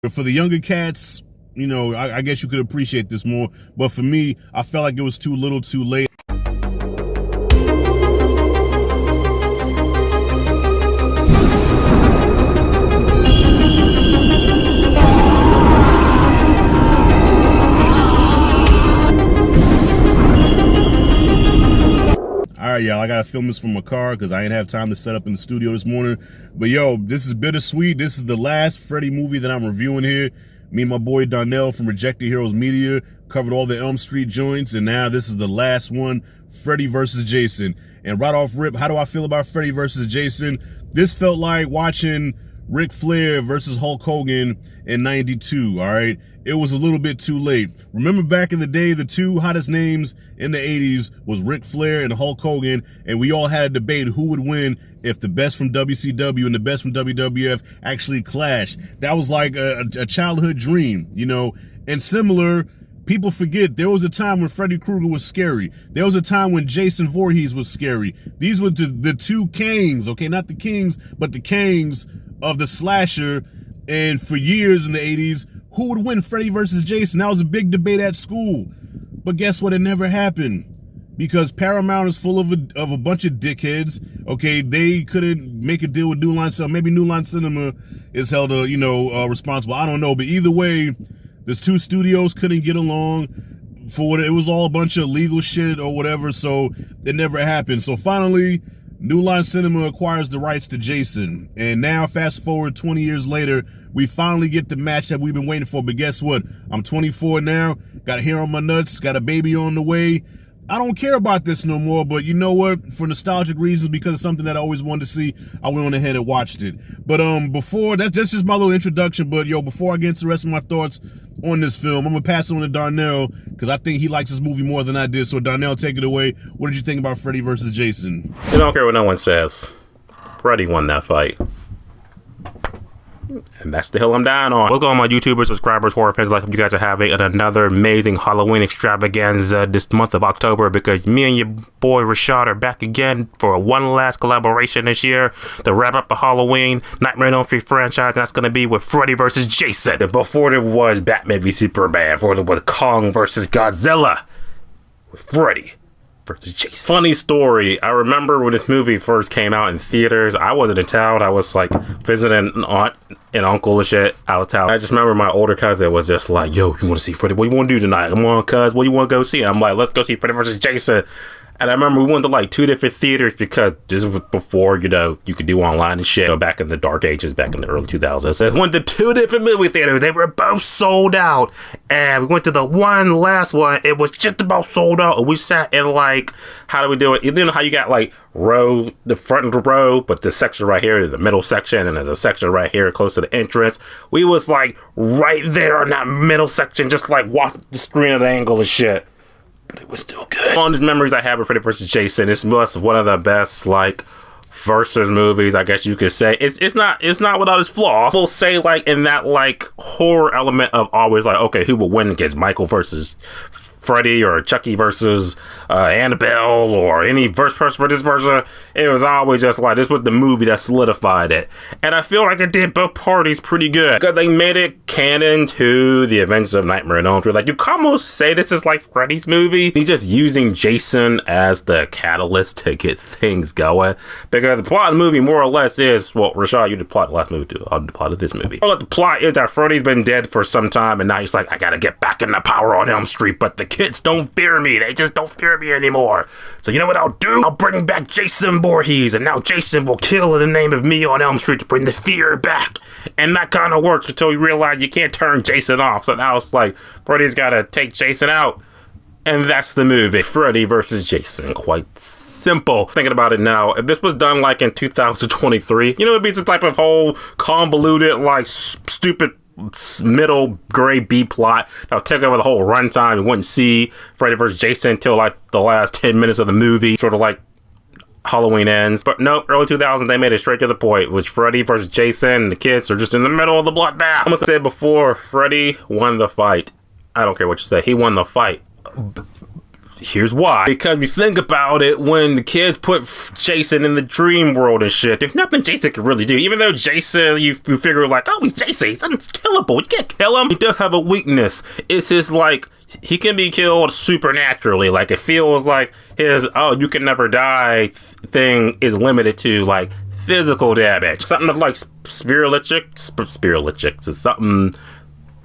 But for the younger cats, you know, I guess you could appreciate this more. But for me, I felt like it was too little too late. Alright, y'all, I gotta film this from my car because I ain't have time to set up in the studio this morning. But yo, this is bittersweet. This is the last Freddy movie that I'm reviewing here. Me and my boy Darnell from Rejected Heroes Media covered all the Elm Street joints, and now this is the last one, Freddy versus Jason. And right off rip, how do I feel about Freddy versus Jason? This felt like watching Ric Flair versus Hulk Hogan in '92, all right? It was a little bit too late. Remember back in the day, the two hottest names in the '80s was Ric Flair and Hulk Hogan, and we all had a debate who would win if the best from WCW and the best from WWF actually clashed. That was like a childhood dream, you know? And similar, people forget there was a time when Freddy Krueger was scary. There was a time when Jason Voorhees was scary. These were the two kings, okay? Not the kings, but the kings of the slasher. And for years in the '80s, who would win, Freddy versus Jason? That was a big debate at school. But guess what? It never happened. Because Paramount is full of a bunch of dickheads. Okay, they couldn't make a deal with New Line Cinema. Maybe New Line Cinema is held, responsible. I don't know. But either way, those two studios couldn't get along. It was all a bunch of legal shit or whatever. So it never happened. So finally, New Line Cinema acquires the rights to Jason. And now, fast forward 20 years later, we finally get the match that we've been waiting for. But guess what? I'm 24 now, got hair on my nuts, got a baby on the way. I don't care about this no more, but you know what? For nostalgic reasons, because it's something that I always wanted to see, I went on ahead and watched it. But that's just my little introduction. But yo, before I get into the rest of my thoughts on this film, I'm gonna pass it on to Darnell because I think he likes this movie more than I did. So Darnell, take it away. What did you think about Freddy versus Jason? I don't care what no one says. Freddy won that fight. And that's the hill I'm dying on. What's going on, my YouTubers, subscribers, horror fans? Like, you guys are having another amazing Halloween extravaganza this month of October, because me and your boy Rashad are back again for one last collaboration this year to wrap up the Halloween Nightmare on Elm Street franchise. And that's going to be with Freddy versus Jason. And before there was Batman v Superman, before there was Kong versus Godzilla, with Freddy versus Jason. Funny story, I remember when this movie first came out in theaters, I wasn't in town. I was like visiting an aunt and uncle and shit out of town. I just remember my older cousin was just like, yo, you want to see Freddy? What do you want to do tonight? Come on, cuz, what do you want to go see? And I'm like, let's go see Freddy versus Jason. And I remember we went to like 2 different theaters because this was before, you know, you could do online and shit. Back in the dark ages, back in the early 2000s. I went to 2 different movie theaters. They were both sold out. And we went to the last one. It was just about sold out. And we sat in like, how do we do it? You know how you got like the front row, but the section right here is the middle section. And there's a section right here close to the entrance. We was like right there in that middle section, just like walk the screen at an angle and shit. But it was still good. One of the memories I have of Freddy vs. Jason, this was one of the best, like, versus movies, I guess you could say. It's not without its flaws. We'll say, like, in that, like, horror element of always, like, okay, who will win against Michael versus Freddy, or Chucky versus Annabelle, or any person for this person. It was always just like, this was the movie that solidified it. And I feel like it did both parties pretty good, because they made it canon to the events of Nightmare on Elm Street. Like, you can almost say this is like Freddy's movie. He's just using Jason as the catalyst to get things going, because the plot of the movie more or less is, well, Rashad, you did the plot of the last movie too. I'll do the plot of this movie. Well, the plot is that Freddy's been dead for some time, and now he's like, I gotta get back in the power on Elm Street, but the kids don't fear me. They just don't fear me anymore. So you know what I'll do? I'll bring back Jason Voorhees, and now Jason will kill in the name of me on Elm Street to bring the fear back. And that kind of works until you realize you can't turn Jason off. So now it's like, Freddy's gotta take Jason out. And that's the movie, Freddy versus Jason. Quite simple. Thinking about it now, if this was done like in 2023, you know, it'd be some type of whole convoluted, like, stupid middle gray B plot that would take over the whole runtime. You wouldn't see Freddy vs. Jason until like the last 10 minutes of the movie, sort of like Halloween ends. But nope, early 2000s, they made it straight to the point. It was Freddy versus Jason, and the kids are just in the middle of the bloodbath. I must have said before, Freddy won the fight. I don't care what you say, he won the fight. Here's why. Because you think about it, when the kids put Jason in the dream world and shit, there's nothing Jason can really do. Even though Jason, you figure like, oh, he's Jason, he's unkillable. You can't kill him. He does have a weakness. It's his, like, he can be killed supernaturally. Like, it feels like his, oh, you can never die thing is limited to, like, physical damage. Something like spiritualistic is something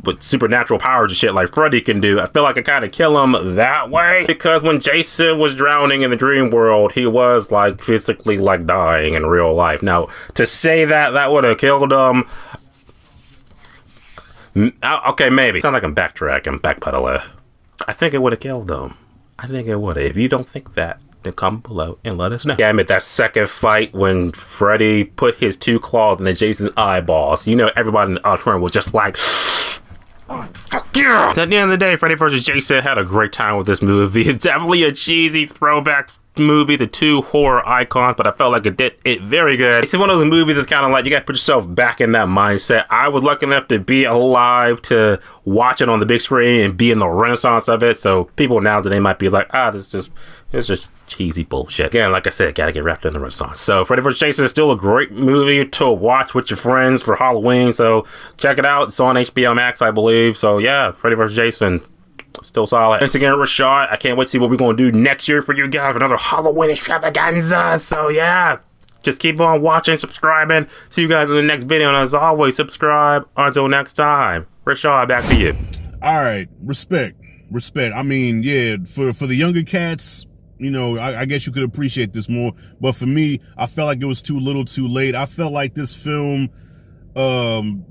with supernatural powers and shit like Freddy can do. I feel like I kind of kill him that way, because when Jason was drowning in the dream world, he was like physically like dying in real life. Now, to say that would have killed him, okay, maybe. Sound like I'm backpedaling. I think it would have killed him. I think it would have. If you don't think that, then comment below and let us know. Yeah, I mean, that second fight when Freddy put his 2 claws into Jason's eyeballs, you know, everybody in the auditorium was just like, oh, fuck yeah! So at the end of the day, Freddy vs. Jason had a great time with this movie. It's definitely a cheesy throwback movie to 2 horror icons, but I felt like it did it very good. It's one of those movies that's kind of like, you gotta put yourself back in that mindset. I was lucky enough to be alive to watch it on the big screen and be in the renaissance of it, so people now today might be like, it's just cheesy bullshit. Again, like I said, gotta get wrapped in the renaissance. So Freddy vs. Jason is still a great movie to watch with your friends for Halloween, so check it out. It's on HBO Max, I believe. So yeah, Freddy vs. Jason, still solid. Thanks again, Rashad. I can't wait to see what we're gonna do next year for you guys, another Halloween extravaganza. So yeah, just keep on watching, subscribing. See you guys in the next video, and as always, subscribe. Until next time, Rashad, back to you. All right, respect. I mean, yeah, for the younger cats, you know, I guess you could appreciate this more, but for me, I felt like it was too little too late. I felt like this film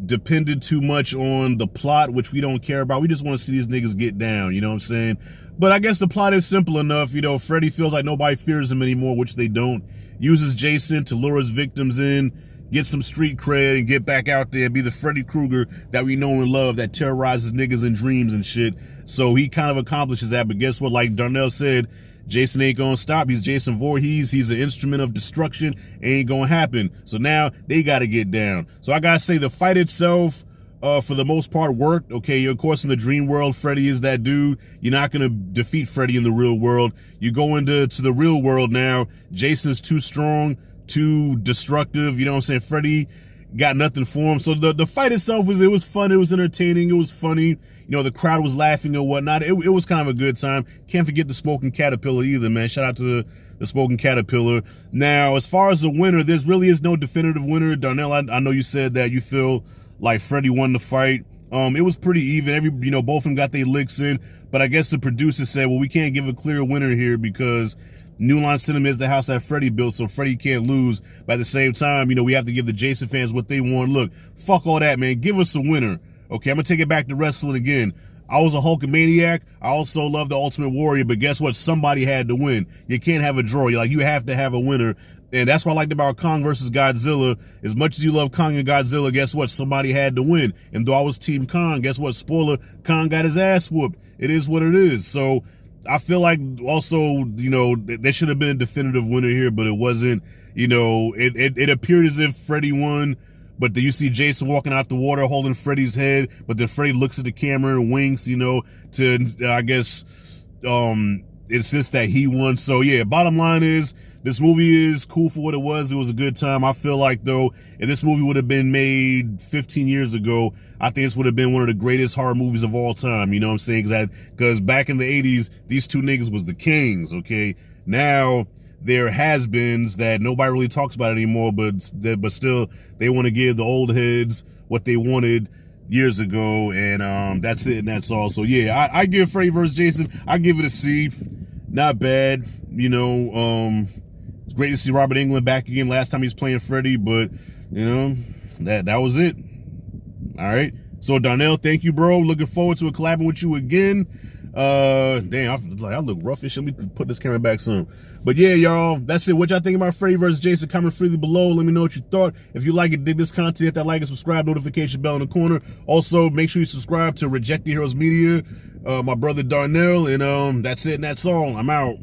depended too much on the plot, which we don't care about. We just want to see these niggas get down, you know what I'm saying? But I guess the plot is simple enough. You know, Freddy feels like nobody fears him anymore, which they don't. Uses Jason to lure his victims in, get some street cred, and get back out there and be the Freddy Krueger that we know and love, that terrorizes niggas in dreams and shit. So he kind of accomplishes that. But guess what? Like Darnell said, Jason ain't gonna stop. He's Jason Voorhees. He's an instrument of destruction. Ain't gonna happen. So now they gotta get down. So I gotta say, the fight itself, for the most part, worked. Okay, of course, in the dream world, Freddy is that dude. You're not gonna defeat Freddy in the real world. You go into the real world now. Jason's too strong, too destructive. You know what I'm saying? Freddy got nothing for him. So the fight itself was fun. It was entertaining. It was funny. You know, the crowd was laughing or whatnot. It was kind of a good time. Can't forget the Smoking Caterpillar either, man. Shout out to the Smoking Caterpillar. Now, as far as the winner, there really is no definitive winner. Darnell, I know you said that you feel like Freddy won the fight. It was pretty even. Both of them got their licks in. But I guess the producer said, well, we can't give a clear winner here because New Line Cinema is the house that Freddy built, so Freddy can't lose. But at the same time, we have to give the Jason fans what they want. Look, fuck all that, man. Give us a winner. Okay, I'm going to take it back to wrestling again. I was a Hulkamaniac. I also love the Ultimate Warrior, but guess what? Somebody had to win. You can't have a draw. You have to have a winner. And that's what I liked about Kong versus Godzilla. As much as you love Kong and Godzilla, guess what? Somebody had to win. And though I was Team Kong, guess what? Spoiler, Kong got his ass whooped. It is what it is. So I feel like also, there should have been a definitive winner here, but it wasn't. It appeared as if Freddy won. But then you see Jason walking out the water holding Freddy's head, but then Freddy looks at the camera and winks, to, I guess, insist that he won. So yeah, bottom line is, this movie is cool for what it was. It was a good time. I feel like, though, if this movie would have been made 15 years ago, I think this would have been one of the greatest horror movies of all time. You know what I'm saying? Because back in the 80s, these two niggas was the kings, okay? Now, there has-beens that nobody really talks about anymore, but still, they want to give the old heads what they wanted years ago, and that's it, and that's all. So yeah, I give Freddy vs. Jason, I give it a C. Not bad. It's great to see Robert Englund back again. Last time he was playing Freddy, but that was it. All right. So Darnell, thank you, bro. Looking forward to collabing with you again. Damn, I look roughish. Let me put this camera back soon. But yeah, y'all, that's it. What y'all think about Freddy vs. Jason? Comment freely below. Let me know what you thought. If you like it, dig this content, hit that like and subscribe, notification bell in the corner. Also, make sure you subscribe to Rejected Heroes Media, my brother Darnell, and that's it and that's all. I'm out.